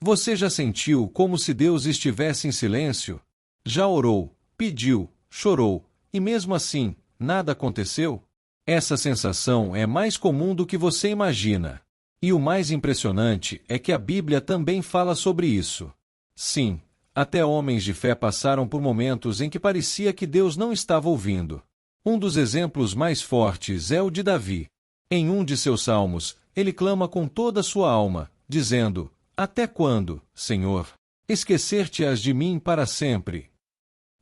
Você já sentiu como se Deus estivesse em silêncio? Já orou, pediu, chorou, e mesmo assim, nada aconteceu? Essa sensação é mais comum do que você imagina. E o mais impressionante é que a Bíblia também fala sobre isso. Sim, até homens de fé passaram por momentos em que parecia que Deus não estava ouvindo. Um dos exemplos mais fortes é o de Davi. Em um de seus salmos, ele clama com toda a sua alma, dizendo: Até quando, Senhor, esquecer-te-ás de mim para sempre?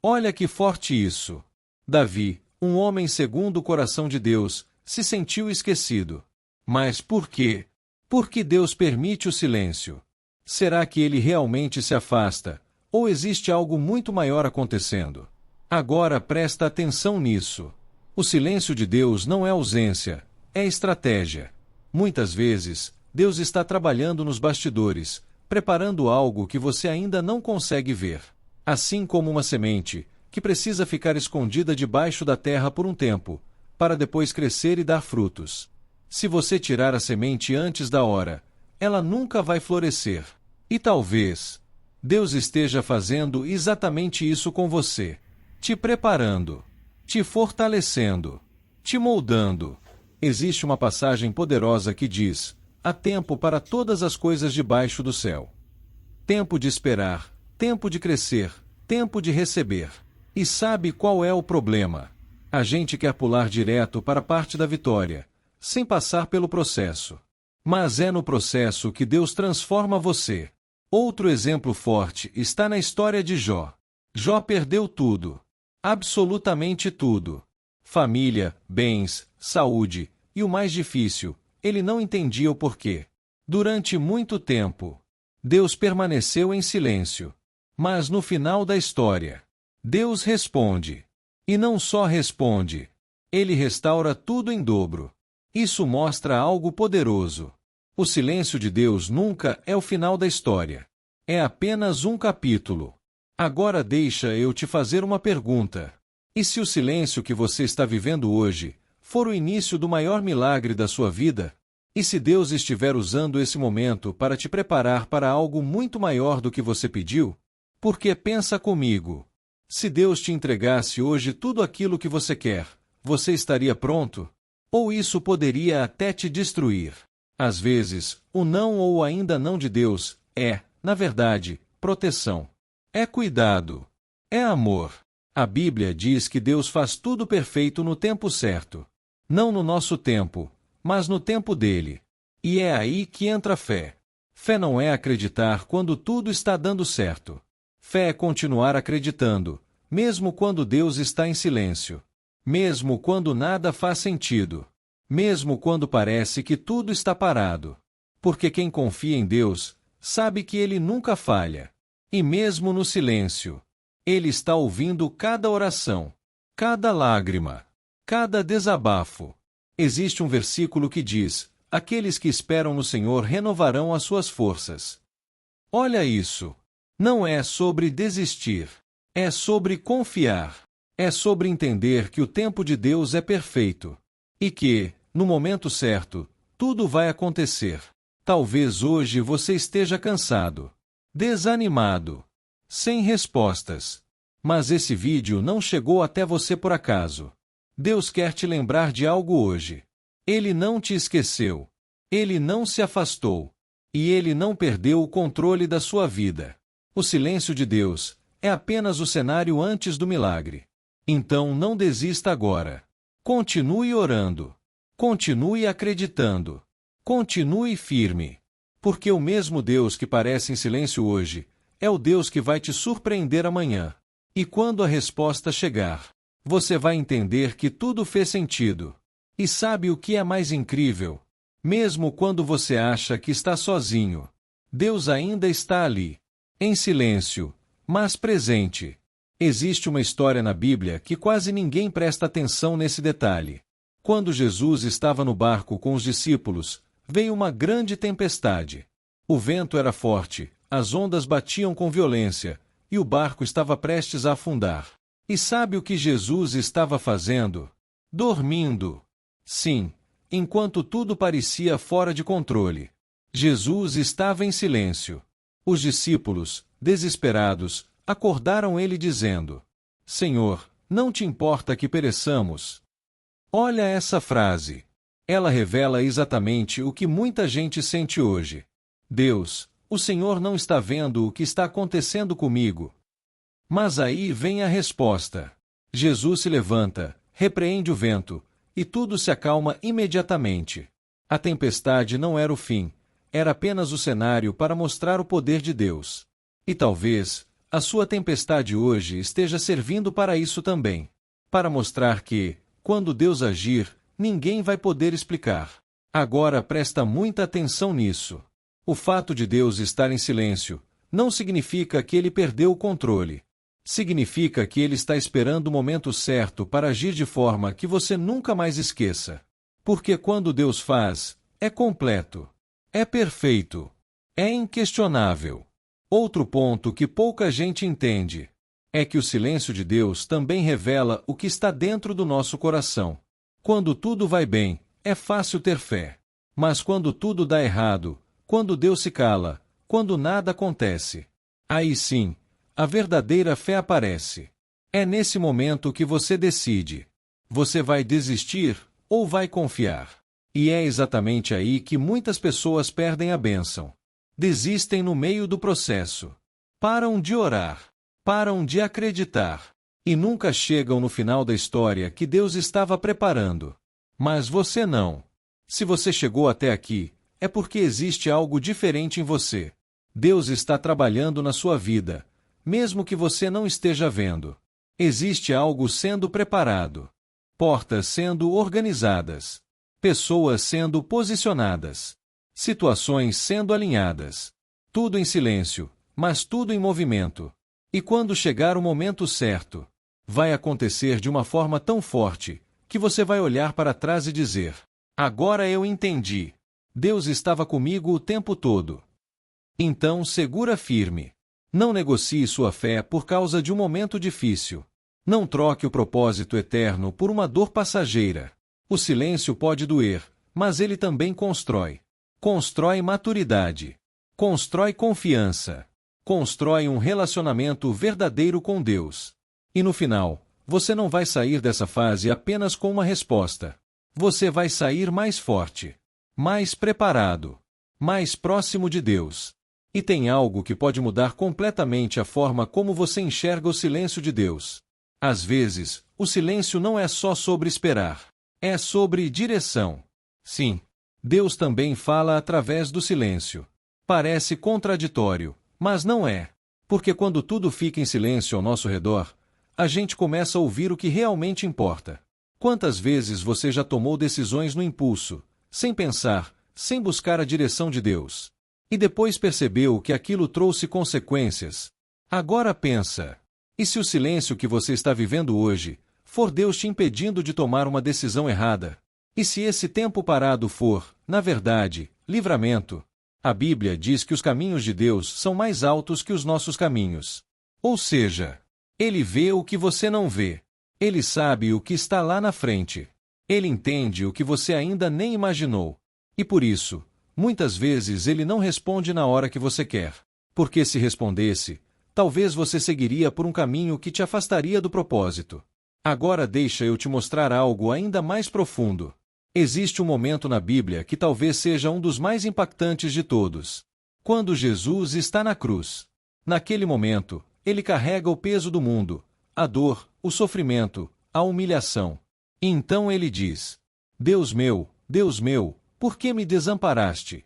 Olha que forte isso! Davi, um homem segundo o coração de Deus, se sentiu esquecido. Mas por quê? Por que Deus permite o silêncio? Será que ele realmente se afasta? Ou existe algo muito maior acontecendo? Agora presta atenção nisso. O silêncio de Deus não é ausência, é estratégia. Muitas vezes, Deus está trabalhando nos bastidores, preparando algo que você ainda não consegue ver. Assim como uma semente, que precisa ficar escondida debaixo da terra por um tempo, para depois crescer e dar frutos. Se você tirar a semente antes da hora, ela nunca vai florescer. E talvez Deus esteja fazendo exatamente isso com você, te preparando, te fortalecendo, te moldando. Existe uma passagem poderosa que diz: há tempo para todas as coisas debaixo do céu. Tempo de esperar, tempo de crescer, tempo de receber. E sabe qual é o problema? A gente quer pular direto para a parte da vitória, sem passar pelo processo. Mas é no processo que Deus transforma você. Outro exemplo forte está na história de Jó. Jó perdeu tudo. Absolutamente tudo. Família, bens, saúde, e o mais difícil, ele não entendia o porquê. Durante muito tempo, Deus permaneceu em silêncio. Mas no final da história, Deus responde. E não só responde, ele restaura tudo em dobro. Isso mostra algo poderoso. O silêncio de Deus nunca é o final da história. É apenas um capítulo. Agora deixa eu te fazer uma pergunta. E se o silêncio que você está vivendo hoje for o início do maior milagre da sua vida? E se Deus estiver usando esse momento para te preparar para algo muito maior do que você pediu? Porque pensa comigo. Se Deus te entregasse hoje tudo aquilo que você quer, você estaria pronto? Ou isso poderia até te destruir? Às vezes, o não ou ainda não de Deus é, na verdade, proteção. É cuidado. É amor. A Bíblia diz que Deus faz tudo perfeito no tempo certo. Não no nosso tempo, mas no tempo dele. E é aí que entra a fé. Fé não é acreditar quando tudo está dando certo. Fé é continuar acreditando, mesmo quando Deus está em silêncio. Mesmo quando nada faz sentido. Mesmo quando parece que tudo está parado. Porque quem confia em Deus, sabe que Ele nunca falha. E mesmo no silêncio, Ele está ouvindo cada oração, cada lágrima, cada desabafo. Existe um versículo que diz: aqueles que esperam no Senhor renovarão as suas forças. Olha isso. Não é sobre desistir. É sobre confiar. É sobre entender que o tempo de Deus é perfeito. E que, no momento certo, tudo vai acontecer. Talvez hoje você esteja cansado, desanimado, sem respostas. Mas esse vídeo não chegou até você por acaso. Deus quer te lembrar de algo hoje. Ele não te esqueceu. Ele não se afastou. E Ele não perdeu o controle da sua vida. O silêncio de Deus é apenas o cenário antes do milagre. Então não desista agora. Continue orando. Continue acreditando. Continue firme. Porque o mesmo Deus que parece em silêncio hoje é o Deus que vai te surpreender amanhã. E quando a resposta chegar, você vai entender que tudo fez sentido. E sabe o que é mais incrível? Mesmo quando você acha que está sozinho, Deus ainda está ali, em silêncio, mas presente. Existe uma história na Bíblia que quase ninguém presta atenção nesse detalhe. Quando Jesus estava no barco com os discípulos, veio uma grande tempestade. O vento era forte, as ondas batiam com violência, e o barco estava prestes a afundar. E sabe o que Jesus estava fazendo? Dormindo. Sim, enquanto tudo parecia fora de controle. Jesus estava em silêncio. Os discípulos, desesperados, acordaram ele dizendo: Senhor, não te importa que pereçamos? Olha essa frase. Ela revela exatamente o que muita gente sente hoje. Deus, o Senhor não está vendo o que está acontecendo comigo. Mas aí vem a resposta. Jesus se levanta, repreende o vento, e tudo se acalma imediatamente. A tempestade não era o fim, era apenas o cenário para mostrar o poder de Deus. E talvez a sua tempestade hoje esteja servindo para isso também. Para mostrar que, quando Deus agir, ninguém vai poder explicar. Agora presta muita atenção nisso. O fato de Deus estar em silêncio não significa que ele perdeu o controle. Significa que ele está esperando o momento certo para agir de forma que você nunca mais esqueça. Porque quando Deus faz, é completo, é perfeito, é inquestionável. Outro ponto que pouca gente entende é que o silêncio de Deus também revela o que está dentro do nosso coração. Quando tudo vai bem, é fácil ter fé. Mas quando tudo dá errado, quando Deus se cala, quando nada acontece, aí sim, a verdadeira fé aparece. É nesse momento que você decide. Você vai desistir ou vai confiar? E é exatamente aí que muitas pessoas perdem a bênção. Desistem no meio do processo. Param de orar. Param de acreditar. E nunca chegam no final da história que Deus estava preparando. Mas você não. Se você chegou até aqui, é porque existe algo diferente em você. Deus está trabalhando na sua vida, mesmo que você não esteja vendo. Existe algo sendo preparado. Portas sendo organizadas. Pessoas sendo posicionadas. Situações sendo alinhadas. Tudo em silêncio, mas tudo em movimento. E quando chegar o momento certo, vai acontecer de uma forma tão forte, que você vai olhar para trás e dizer: agora eu entendi. Deus estava comigo o tempo todo. Então segura firme. Não negocie sua fé por causa de um momento difícil. Não troque o propósito eterno por uma dor passageira. O silêncio pode doer, mas ele também constrói. Constrói maturidade. Constrói confiança. Constrói um relacionamento verdadeiro com Deus. E no final, você não vai sair dessa fase apenas com uma resposta. Você vai sair mais forte, mais preparado, mais próximo de Deus. E tem algo que pode mudar completamente a forma como você enxerga o silêncio de Deus. Às vezes, o silêncio não é só sobre esperar. É sobre direção. Sim, Deus também fala através do silêncio. Parece contraditório, mas não é. Porque quando tudo fica em silêncio ao nosso redor, a gente começa a ouvir o que realmente importa. Quantas vezes você já tomou decisões no impulso, sem pensar, sem buscar a direção de Deus? E depois percebeu que aquilo trouxe consequências? Agora pensa. E se o silêncio que você está vivendo hoje for Deus te impedindo de tomar uma decisão errada? E se esse tempo parado for, na verdade, livramento? A Bíblia diz que os caminhos de Deus são mais altos que os nossos caminhos. Ou seja, Ele vê o que você não vê. Ele sabe o que está lá na frente. Ele entende o que você ainda nem imaginou. E por isso, muitas vezes Ele não responde na hora que você quer. Porque se respondesse, talvez você seguiria por um caminho que te afastaria do propósito. Agora deixa eu te mostrar algo ainda mais profundo. Existe um momento na Bíblia que talvez seja um dos mais impactantes de todos. Quando Jesus está na cruz. Naquele momento, Ele carrega o peso do mundo, a dor, o sofrimento, a humilhação. E então Ele diz: Deus meu, por que me desamparaste?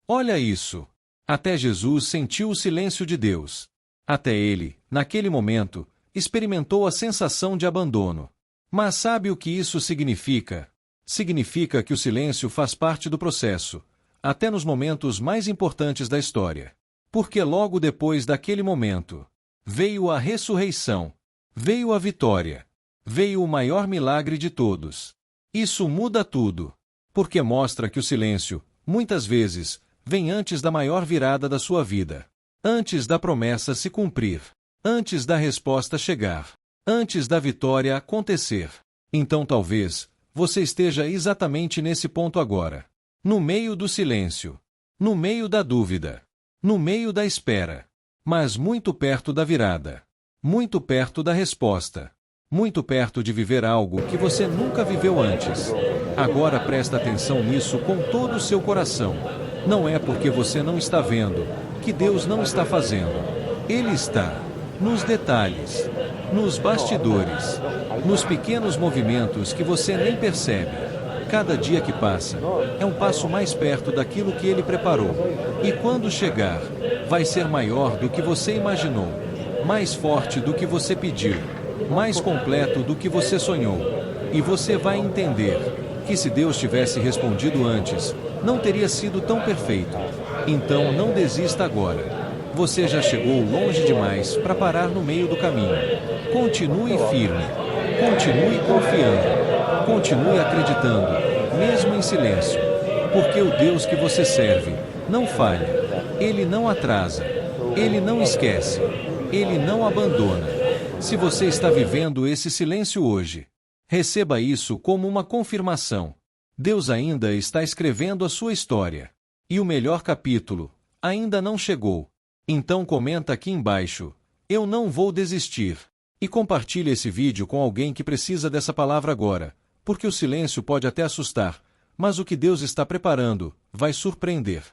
Olha isso! Até Jesus sentiu o silêncio de Deus. Até ele, naquele momento, experimentou a sensação de abandono. Mas sabe o que isso significa? Significa que o silêncio faz parte do processo, até nos momentos mais importantes da história. Porque logo depois daquele momento, veio a ressurreição, veio a vitória, veio o maior milagre de todos. Isso muda tudo, porque mostra que o silêncio, muitas vezes, vem antes da maior virada da sua vida. Antes da promessa se cumprir. Antes da resposta chegar. Antes da vitória acontecer. Então talvez você esteja exatamente nesse ponto agora. No meio do silêncio. No meio da dúvida. no meio da espera, mas muito perto da virada, muito perto da resposta, muito perto de viver algo que você nunca viveu antes. Agora presta atenção nisso com todo o seu coração. Não é porque você não está vendo que Deus não está fazendo. Ele está nos detalhes, nos bastidores, nos pequenos movimentos que você nem percebe. Cada dia que passa é um passo mais perto daquilo que Ele preparou. E quando chegar, vai ser maior do que você imaginou, mais forte do que você pediu, mais completo do que você sonhou. E você vai entender que se Deus tivesse respondido antes, não teria sido tão perfeito. Então não desista agora. Você já chegou longe demais para parar no meio do caminho. Continue firme. Continue confiando. Continue acreditando, mesmo em silêncio. Porque o Deus que você serve não falha. Ele não atrasa. Ele não esquece. Ele não abandona. Se você está vivendo esse silêncio hoje, receba isso como uma confirmação. Deus ainda está escrevendo a sua história. E o melhor capítulo ainda não chegou. Então comenta aqui embaixo: eu não vou desistir. E compartilhe esse vídeo com alguém que precisa dessa palavra agora, porque o silêncio pode até assustar, mas o que Deus está preparando vai surpreender.